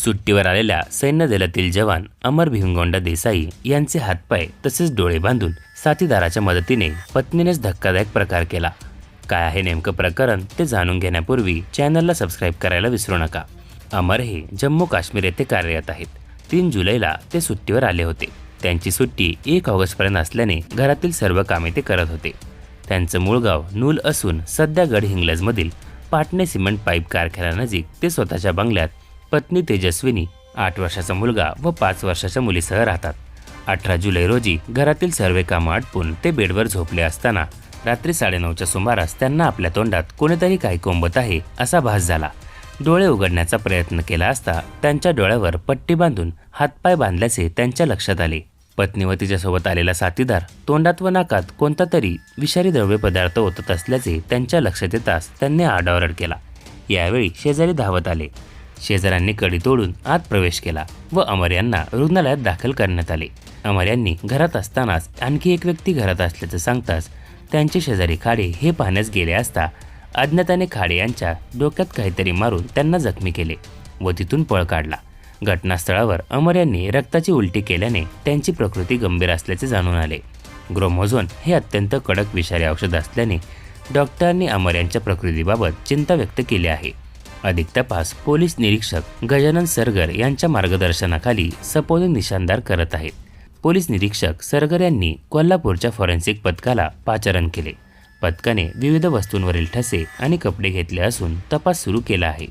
सुट्टीवर आलेल्या सैन्य दलातील जवान अमर भिमगोंडा देसाई यांचे हातपाय तसेच डोळे बांधून साथीदाराच्या मदतीने पत्नीनेच धक्कादायक प्रकार केला। काय आहे नेमकं प्रकरण ते जाणून घेण्यापूर्वी चॅनलला सबस्क्राईब करायला विसरू नका। अमर हे जम्मू काश्मीर येथे कार्यरत आहेत। 3 जुलैला ते सुट्टीवर आले होते। त्यांची सुट्टी 1 ऑगस्टपर्यंत असल्याने घरातील सर्व कामे ते करत होते। त्यांचं मूळ गाव नूल असून सध्या गडहिंग्लजमधील पाटणे सिमेंट पाईप कारखान्यानजीक ते स्वतःच्या बंगल्यात पत्नी तेजस्विनी, 8 वर्षाचा मुलगा व 5 वर्षाच्या मुलीसह राहतात। 18 जुलै रोजी घरातील सर्व कामं आटपून ते बेडवर झोपले असताना रात्री 9:30च्या सुमारास त्यांना आपल्या तोंडात कोणीतरी काही कोंबत आहे असा भास झाला। डोळे उघडण्याचा प्रयत्न केला असता त्यांच्या डोळ्यावर पट्टी बांधून हातपाय बांधल्याचे त्यांच्या लक्षात आले। पत्नी व तिच्यासोबत आलेला साथीदार तोंडात व नाकात कोणता तरी विषारी द्रव्य पदार्थ ओतत असल्याचे त्यांच्या लक्षात येताच त्यांनी आरडाओरड केला। यावेळी शेजारी धावत आले। शेजाऱ्यांनी कडी तोडून आत प्रवेश केला व अमर यांना रुग्णालयात दाखल करण्यात आले। अमर यांनी घरात असतानाच आणखी एक व्यक्ती घरात असल्याचं सांगताच त्यांचे शेजारी खाडे हे पाहण्यास गेले असता अज्ञाताने खाडे यांच्या डोक्यात काहीतरी मारून त्यांना जखमी केले व तिथून पळ काढला। घटनास्थळावर अमर यांनी रक्ताची उलटी केल्याने त्यांची प्रकृती गंभीर असल्याचे जाणून आले। ग्रोमोझोन हे अत्यंत कडक विषारी औषध असल्याने डॉक्टरांनी अमर यांच्या प्रकृतीबाबत चिंता व्यक्त केली आहे। अधिक तपास पोलीस निरीक्षक गजानन सरगर यांच्या मार्गदर्शनाखाली सपोने निशानदार करत आहेत। पोलीस निरीक्षक सरगर यांनी कोल्हापूरच्या फॉरेन्सिक पथकाला पाचारण केले। पथकाने विविध वस्तूंवरील ठसे आणि कपडे घेतले असून तपास सुरू केला आहे।